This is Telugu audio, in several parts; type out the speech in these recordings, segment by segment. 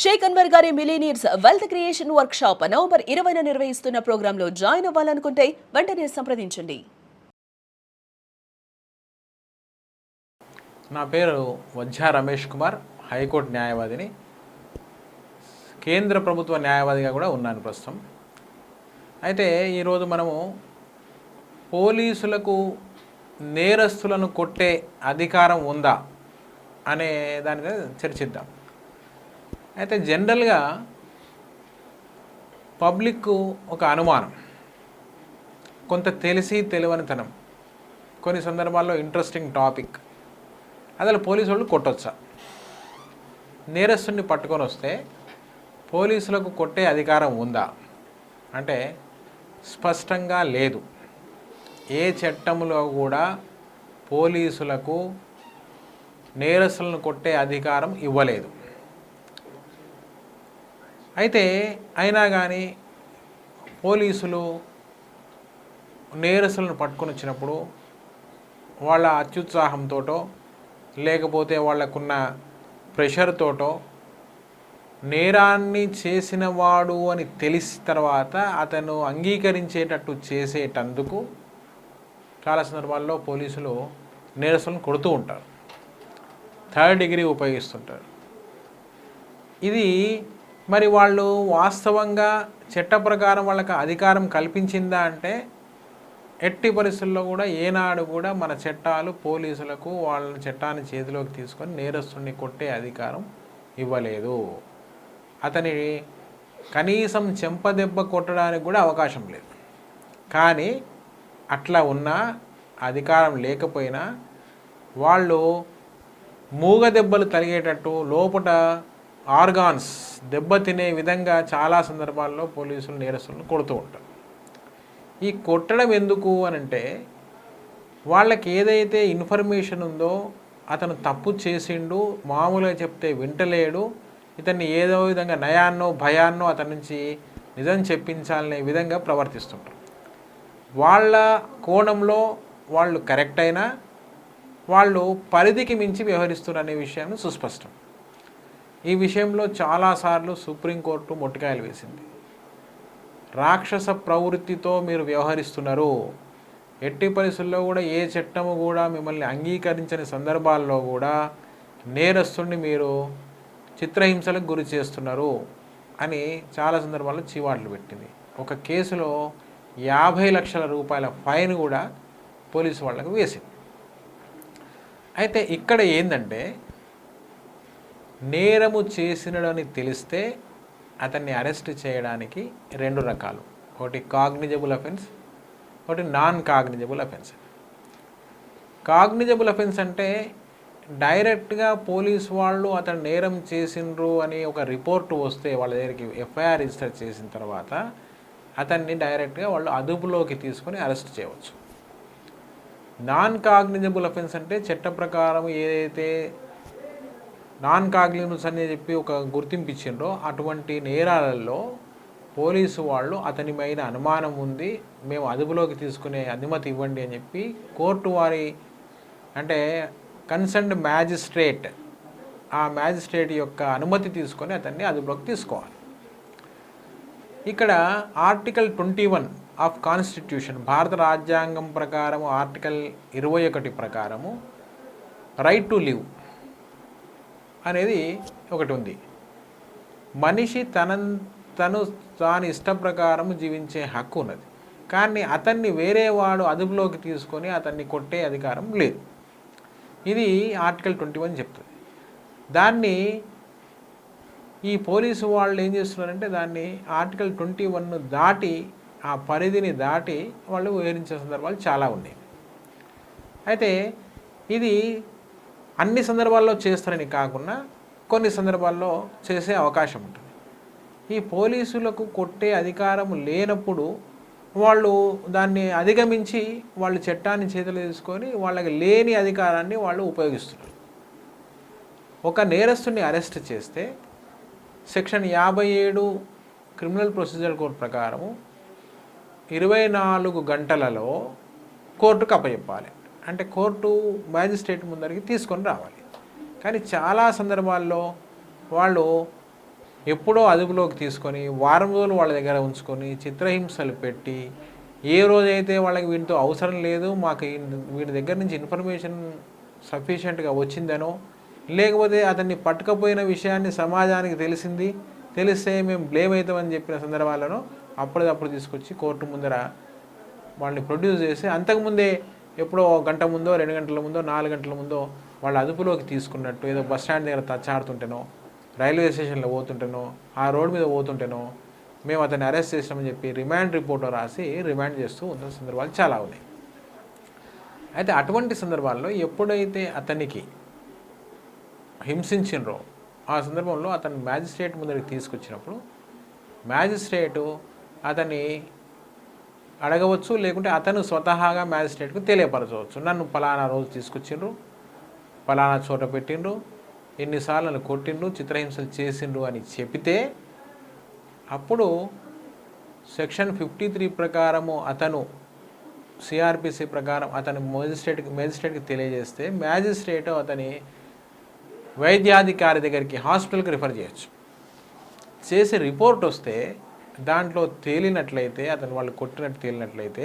షేక్ అన్వర్ గారి millionaires wealth creation workshop November 20న నిర్వహిస్తున్న ప్రోగ్రాంలో జాయిన్ అవ్వాలనుకుంటే వెంటనే సంప్రదించండి. నా పేరు వజ్జా రమేష్ కుమార్, హైకోర్టు న్యాయవాదిని. కేంద్ర ప్రభుత్వ న్యాయవాదిగా కూడా ఉన్నాను ప్రస్తుతం. అయితే ఈరోజు మనము పోలీసులకు నేరస్తులను కొట్టే అధికారం ఉందా అనే దాని మీద చర్చిద్దాం. అయితే జనరల్గా పబ్లిక్ ఒక అనుమానం, కొంత తెలిసి తెలియనితనం, కొన్ని సందర్భాల్లో ఇంట్రెస్టింగ్ టాపిక్, అసలు పోలీసు వాళ్ళు కొట్టొచ్చా, నేరస్తుడిని పట్టుకొని వస్తే పోలీసులకు కొట్టే అధికారం ఉందా అంటే స్పష్టంగా లేదు. ఏ చట్టంలో కూడా పోలీసులకు నేరస్తులను కొట్టే అధికారం ఇవ్వలేదు. అయితే అయినా కానీ పోలీసులు నేరస్తులను పట్టుకొని వచ్చినప్పుడు వాళ్ళ అత్యుత్సాహంతోటో లేకపోతే వాళ్ళకున్న ప్రెషర్తోటో నేరాన్ని చేసిన వాడు అని తెలిసిన తర్వాత అతను అంగీకరించేటట్టు చేసేటందుకు చాలా సందర్భాల్లో పోలీసులు నేరస్తులను కొడుతూ ఉంటారు, థర్డ్ డిగ్రీ ఉపయోగిస్తుంటారు. ఇది మరి వాళ్ళు వాస్తవంగా చట్ట ప్రకారం వాళ్ళకి అధికారం కల్పించిందా అంటే ఎట్టి పరిస్థితుల్లో కూడా ఏనాడు కూడా మన చట్టాలు పోలీసులకు వాళ్ళ చట్టాన్ని చేతిలోకి తీసుకొని నేరస్తుడిని కొట్టే అధికారం ఇవ్వలేదు. అతని కనీసం చెంపదెబ్బ కొట్టడానికి కూడా అవకాశం లేదు. కానీ అట్లా ఉన్నా అధికారం లేకపోయినా వాళ్ళు మూగ దెబ్బలు తగిలేటట్టు లోపల ఆర్గాన్స్ దెబ్బతినే విధంగా చాలా సందర్భాల్లో పోలీసులు నేరస్తులను కొడుతూ ఉంటారు. ఈ కొట్టడం ఎందుకు అనంటే వాళ్ళకి ఏదైతే ఇన్ఫర్మేషన్ ఉందో అతను తప్పు చేసిండు, మామూలుగా చెప్తే వింటలేడు, ఇతన్ని ఏదో విధంగా నయాన్నో భయాన్నో అతని నుంచి నిజం చెప్పించాలనే విధంగా ప్రవర్తిస్తుంటారు. వాళ్ళ కోణంలో వాళ్ళు కరెక్ట్ అయినా వాళ్ళు పరిధికి మించి వ్యవహరిస్తున్నారనే విషయాన్ని సుస్పష్టం. ఈ విషయంలో చాలాసార్లు సుప్రీంకోర్టు మొట్టికాయలు వేసింది. రాక్షస ప్రవృత్తితో మీరు వ్యవహరిస్తున్నారు, ఎట్టి పరిస్థితుల్లో కూడా ఏ చట్టము కూడా మిమ్మల్ని అంగీకరించని సందర్భాల్లో కూడా నేరస్తుడిని మీరు చిత్రహింసలకు గురి చేస్తున్నారు అని చాలా సందర్భాల్లో చీవాట్లు పెట్టింది. ఒక కేసులో 50 లక్షల రూపాయల ఫైన్ కూడా పోలీసు వాళ్ళకు వేసింది. అయితే ఇక్కడ ఏంటంటే నేరము చేసినడని తెలిస్తే అతన్ని అరెస్ట్ చేయడానికి 2 రకాలు, ఒకటి కాగ్నిజబుల్ అఫెన్స్, ఒకటి non cognizable offence. Cognizable offence అంటే డైరెక్ట్గా పోలీసు వాళ్ళు అతను నేరం చేసిండ్రు అని ఒక రిపోర్టు వస్తే వాళ్ళ దగ్గరికి ఎఫ్ఐఆర్ రిజిస్టర్ చేసిన తర్వాత అతన్ని డైరెక్ట్గా వాళ్ళు అదుపులోకి తీసుకొని అరెస్ట్ చేయవచ్చు. నాన్ కాగ్నిజబుల్ అఫెన్స్ అంటే చట్ట ప్రకారం ఏదైతే నాన్ కాగ్నిజబుల్స్ అని చెప్పి ఒక గుర్తింపు ఇచ్చిండ్రో అటువంటి నేరాలలో పోలీసు వాళ్ళు అతని మీద అనుమానం ఉంది, మేము అదుపులోకి తీసుకునే అనుమతి ఇవ్వండి అని చెప్పి కోర్టు వారి అంటే కన్సర్న్డ్ మ్యాజిస్ట్రేట్, ఆ మ్యాజిస్ట్రేట్ యొక్క అనుమతి తీసుకొని అతన్ని అదుపులోకి తీసుకోవాలి. ఇక్కడ ఆర్టికల్ 21 ఆఫ్ కాన్స్టిట్యూషన్, భారత రాజ్యాంగం ప్రకారము ఆర్టికల్ 21 ప్రకారము రైట్ టు లివ్ అనేది ఒకటి ఉంది. మనిషి తాను ఇష్ట ప్రకారం జీవించే హక్కు ఉన్నది. కానీ అతన్ని వేరే వాడు అదుపులోకి తీసుకొని అతన్ని కొట్టే అధికారం లేదు. ఇది ఆర్టికల్ 21 చెప్తుంది. దాన్ని ఈ పోలీసు వాళ్ళు ఏం చేస్తున్నారంటే దాన్ని ఆర్టికల్ 21 దాటి, ఆ పరిధిని దాటి వాళ్ళు వివరించే సందర్భాలు చాలా ఉన్నాయి. అయితే ఇది అన్ని సందర్భాల్లో చేస్తారని కాకుండా కొన్ని సందర్భాల్లో చేసే అవకాశం ఉంటుంది. ఈ పోలీసులకు కొట్టే అధికారం లేనప్పుడు వాళ్ళు దాన్ని అధిగమించి వాళ్ళు చట్టాన్ని చేతులు తీసుకొని వాళ్ళకి లేని అధికారాన్ని వాళ్ళు ఉపయోగిస్తున్నారు. ఒక నేరస్తుడిని అరెస్ట్ చేస్తే సెక్షన్ 57 క్రిమినల్ ప్రొసీజర్ కోడ్ ప్రకారము 24 గంటలలో కోర్టుకు అప్పచెప్పాలి. అంటే కోర్టు మ్యాజిస్ట్రేట్ ముందరికి తీసుకొని రావాలి. కానీ చాలా సందర్భాల్లో వాళ్ళు ఎప్పుడో అదుపులోకి తీసుకొని వారం రోజులు వాళ్ళ దగ్గర ఉంచుకొని చిత్రహింసలు పెట్టి ఏ రోజైతే వాళ్ళకి వీటితో అవసరం లేదు, మాకు వీటి దగ్గర నుంచి ఇన్ఫర్మేషన్ సఫిషియెంట్గా వచ్చిందనో, లేకపోతే అతన్ని పట్టుకపోయిన విషయాన్ని సమాజానికి తెలిస్తే మేము బ్లేమ్ అవుతామని చెప్పిన సందర్భాలను అప్పటిదప్పుడు తీసుకొచ్చి కోర్టు ముందర వాళ్ళని ప్రొడ్యూస్ చేసి అంతకుముందే ఎప్పుడో గంట ముందో 2 గంటల ముందో 4 గంటల ముందో వాళ్ళ అదుపులోకి తీసుకున్నట్టు, ఏదో బస్ స్టాండ్ దగ్గర తచ్చాడుతుంటేనో, రైల్వే స్టేషన్లో పోతుంటేనో, ఆ రోడ్ మీద పోతుంటేనో మేము అతన్ని అరెస్ట్ చేసినామని చెప్పి రిమాండ్ రిపోర్ట్ రాసి రిమాండ్ చేస్తూ ఉన్న సందర్భాలు చాలా ఉన్నాయి. అయితే అటువంటి సందర్భాల్లో ఎప్పుడైతే అతనికి హింసించినరో ఆ సందర్భంలో అతను మ్యాజిస్ట్రేట్ ముందరికి తీసుకొచ్చినప్పుడు మ్యాజిస్ట్రేటు అతన్ని అడగవచ్చు, లేకుంటే అతను స్వతహాగా మ్యాజిస్ట్రేట్కు తెలియపరచవచ్చు. నన్ను పలానా రోజు తీసుకొచ్చిండ్రు, పలానా చోట పెట్టిండ్రు, ఎన్నిసార్లు నన్ను కొట్టిండ్రు, చిత్రహింసలు చేసిండ్రు అని చెబితే అప్పుడు సెక్షన్ 53 ప్రకారము అతను సిఆర్పిసి ప్రకారం అతను మ్యాజిస్ట్రేట్కి తెలియజేస్తే మ్యాజిస్ట్రేట్ అతని వైద్యాధికారి దగ్గరికి హాస్పిటల్కి రిఫర్ చేయొచ్చు. చేసి రిపోర్ట్ వస్తే దాంట్లో తేలినట్లయితే అతను వాళ్ళు కొట్టినట్టు తేలినట్లయితే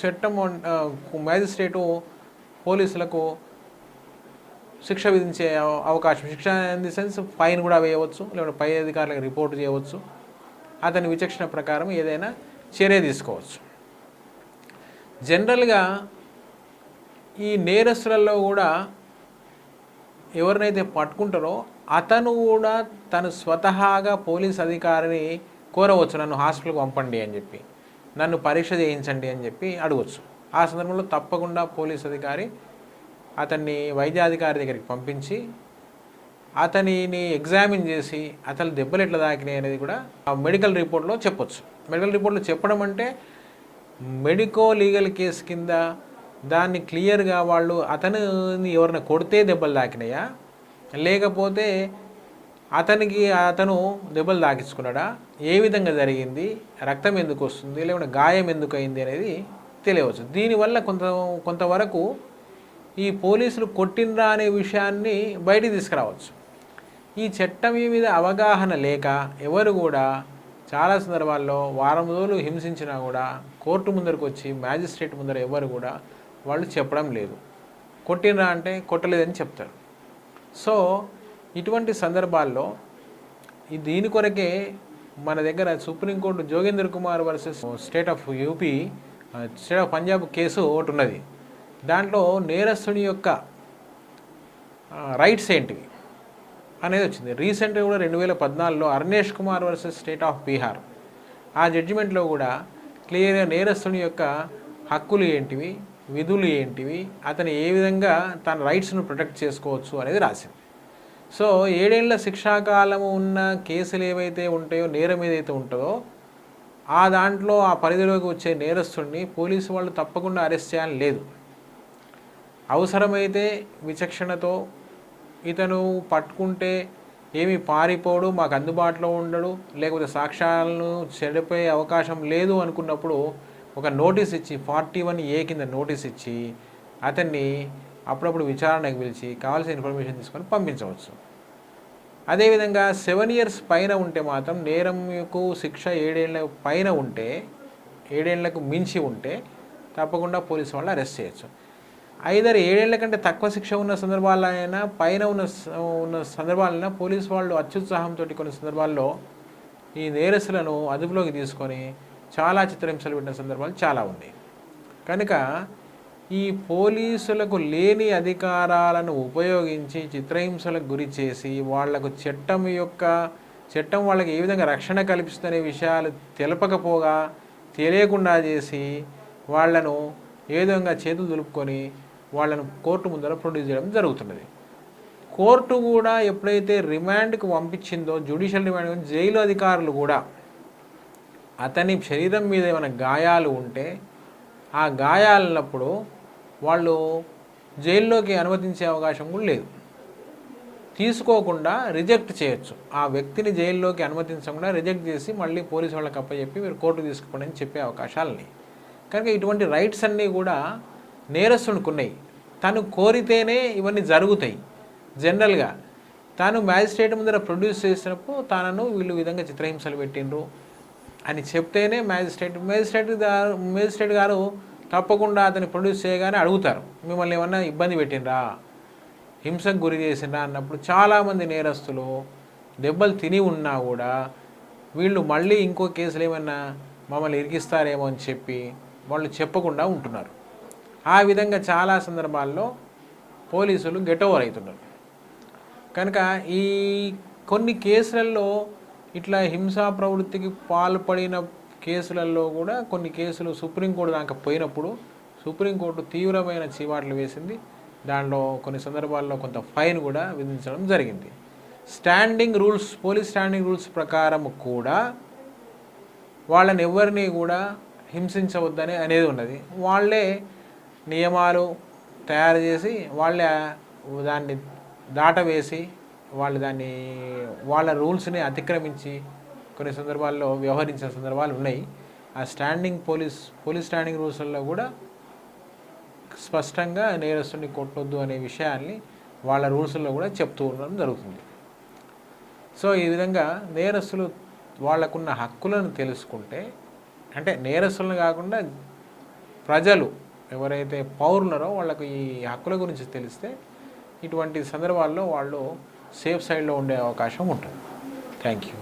చట్టం మ్యాజిస్ట్రేటు పోలీసులకు శిక్ష విధించే అవకాశం, శిక్ష ఇన్ ది సెన్స్ ఫైన్ కూడా వేయవచ్చు, లేకపోతే పై అధికారులకు రిపోర్ట్ చేయవచ్చు, అతని విచక్షణ ప్రకారం ఏదైనా చర్య తీసుకోవచ్చు. జనరల్గా ఈ నేరస్తులలో కూడా ఎవరినైతే పట్టుకుంటారో అతను కూడా తను స్వతహాగా పోలీస్ అధికారిని కోరవచ్చు, నన్ను హాస్పిటల్కి పంపండి అని చెప్పి, నన్ను పరీక్ష చేయించండి అని చెప్పి అడగవచ్చు. ఆ సందర్భంలో తప్పకుండా పోలీస్ అధికారి అతన్ని వైద్యాధికారి దగ్గరికి పంపించి అతనిని ఎగ్జామిన్ చేసి అతను దెబ్బలు ఎట్లా తాకినాయి అనేది కూడా ఆ మెడికల్ రిపోర్ట్లో చెప్పొచ్చు. మెడికల్ రిపోర్ట్లో చెప్పడం అంటే మెడికో లీగల్ కేసు కింద దాన్ని క్లియర్గా వాళ్ళు అతనిని ఎవరైనా కొడితే దెబ్బలు తాకినాయా, లేకపోతే అతను దెబ్బలు తాకించుకున్నాడా, ఏ విధంగా జరిగింది, రక్తం ఎందుకు వస్తుంది, లేకుంటే గాయం ఎందుకు అయింది అనేది తెలియవచ్చు. దీనివల్ల కొంతవరకు ఈ పోలీసులు కొట్టినరా అనే విషయాన్ని బయటికి తీసుకురావచ్చు. ఈ చట్టం మీద అవగాహన లేక ఎవరు కూడా చాలా సందర్భాల్లో వారం రోజులు హింసించినా కూడా కోర్టు ముందరకు వచ్చి మ్యాజిస్ట్రేట్ ముందర ఎవరు కూడా వాళ్ళు చెప్పడం లేదు. కొట్టినరా అంటే కొట్టలేదని చెప్తారు. సో ఇటువంటి సందర్భాల్లో దీని కొరకే మన దగ్గర supreme court Jogender Kumar versus state of UP, state of Punjab case ఒకటి ఉన్నది. దాంట్లో నేరస్తుని యొక్క రైట్స్ ఏంటివి అనేది వచ్చింది. రీసెంట్గా కూడా 2014లో Arnesh Kumar versus state of Bihar, ఆ జడ్జిమెంట్లో కూడా క్లియర్గా నేరస్తుని యొక్క హక్కులు ఏంటివి, విధులు ఏంటివి, అతను ఏ విధంగా తన రైట్స్ను ప్రొటెక్ట్ చేసుకోవచ్చు అనేది రాసింది. సో 7 ఏళ్ల శిక్షాకాలము ఉన్న కేసులు ఏవైతే ఉంటాయో, నేరం ఏదైతే ఉంటుందో ఆ దాంట్లో ఆ పరిధిలోకి వచ్చే నేరస్తుడిని పోలీసు వాళ్ళు తప్పకుండా అరెస్ట్ చేయాలని లేదు. అవసరమైతే విచక్షణతో ఇతను పట్టుకుంటే ఏమి పారిపోడు, మాకు అందుబాటులో ఉండడు, లేకపోతే సాక్ష్యాలను చెడిపోయే అవకాశం లేదు అనుకున్నప్పుడు ఒక నోటీస్ ఇచ్చి 41A కింద నోటీస్ ఇచ్చి అతన్ని అప్పుడప్పుడు విచారణకు పిలిచి కావాల్సిన ఇన్ఫర్మేషన్ తీసుకొని పంపించవచ్చు. అదేవిధంగా 7 years పైన ఉంటే మాత్రం నేరంకు శిక్ష 7 ఏళ్ల పైన ఉంటే, 7 ఏళ్లకు మించి ఉంటే తప్పకుండా పోలీసు వాళ్ళు అరెస్ట్ చేయొచ్చు. ఐదర్ 7 ఏళ్ల కంటే తక్కువ శిక్ష ఉన్న సందర్భాలైనా పైన ఉన్న సందర్భాలైనా పోలీసు వాళ్ళు అత్యుత్సాహంతో కొన్ని సందర్భాల్లో ఈ నేరస్తులను అదుపులోకి తీసుకొని చాలా చిత్రహింసలు పెట్టిన సందర్భాలు చాలా ఉన్నాయి. కనుక ఈ పోలీసులకు లేని అధికారాలను ఉపయోగించి చిత్రహింసలకు గురి చేసి వాళ్లకు చట్టం వాళ్ళకి ఏ విధంగా రక్షణ కల్పిస్తుందనే విషయాలు తెలపకపోగా తెలియకుండా చేసి వాళ్లను ఏ విధంగా చేతులు దులుపుకొని వాళ్ళను కోర్టు ముందర ప్రొడ్యూస్ చేయడం జరుగుతున్నది. కోర్టు కూడా ఎప్పుడైతే రిమాండ్కి పంపించిందో, జ్యుడిషియల్ రిమాండ్, జైలు అధికారులు కూడా అతని శరీరం మీద ఏమైనా గాయాలు ఉంటే ఆ గాయాలన్నప్పుడు వాళ్ళు జైల్లోకి అనుమతించే అవకాశం కూడా లేదు. తీసుకోకుండా రిజెక్ట్ చేయొచ్చు. ఆ వ్యక్తిని జైల్లోకి అనుమతించకుండా రిజెక్ట్ చేసి మళ్ళీ పోలీసు వాళ్ళకి అప్పచెప్పి మీరు కోర్టు తీసుకోండి అని చెప్పే అవకాశాలని. కనుక ఇటువంటి రైట్స్ అన్నీ కూడా నేరస్తునికి ఉన్నాయి. తను కోరితేనే ఇవన్నీ జరుగుతాయి. జనరల్గా తాను మ్యాజిస్ట్రేట్ ముందర ప్రొడ్యూస్ చేసినప్పుడు తానను వీళ్ళు విధంగా చిత్రహింసలు పెట్టిండ్రు అని చెప్తేనే మేజిస్ట్రేట్ గారు తప్పకుండా అతన్ని ప్రొడ్యూస్ చేయగానే అడుగుతారు, మిమ్మల్ని ఏమన్నా ఇబ్బంది పెట్టిండ్రా, హింసకు గురి చేసిండ్రా అన్నప్పుడు చాలామంది నేరస్తులు దెబ్బలు తిని ఉన్నా కూడా వీళ్ళు మళ్ళీ ఇంకో కేసులు ఏమన్నా మమ్మల్ని ఇరికిస్తారేమో అని చెప్పి వాళ్ళు చెప్పకుండా ఉంటున్నారు. ఆ విధంగా చాలా సందర్భాల్లో పోలీసులు గెట్ ఓవర్ అవుతున్నారు. కనుక ఈ కొన్ని కేసులలో ఇట్లా హింసా ప్రవృత్తికి పాల్పడిన కేసులలో కూడా కొన్ని కేసులు సుప్రీంకోర్టు దాకా పోయినప్పుడు సుప్రీంకోర్టు తీవ్రమైన చీవాట్లు వేసింది. దాంట్లో కొన్ని సందర్భాల్లో కొంత ఫైన్ కూడా విధించడం జరిగింది. పోలీస్ స్టాండింగ్ రూల్స్ ప్రకారం కూడా వాళ్ళని ఎవరిని కూడా హింసించవద్దని అనేది ఉన్నది. వాళ్ళే నియమాలు తయారు చేసి వాళ్ళే దాన్ని దాటవేసి వాళ్ళ రూల్స్ని అతిక్రమించి కొన్ని సందర్భాల్లో వ్యవహరించిన సందర్భాలు ఉన్నాయి. ఆ పోలీస్ స్టాండింగ్ రూల్స్లో కూడా స్పష్టంగా నేరస్తుని కొట్టొద్దు అనే విషయాన్ని వాళ్ళ రూల్స్లో కూడా చెప్తూ ఉండడం జరుగుతుంది. సో ఈ విధంగా నేరస్తులు వాళ్ళకున్న హక్కులను తెలుసుకుంటే, అంటే నేరస్తులను కాకుండా ప్రజలు ఎవరైతే పౌరులరో వాళ్ళకు ఈ హక్కుల గురించి తెలిస్తే ఇటువంటి సందర్భాల్లో వాళ్ళు సేఫ్ సైడ్లో ఉండే అవకాశం ఉంటుంది. Thank you.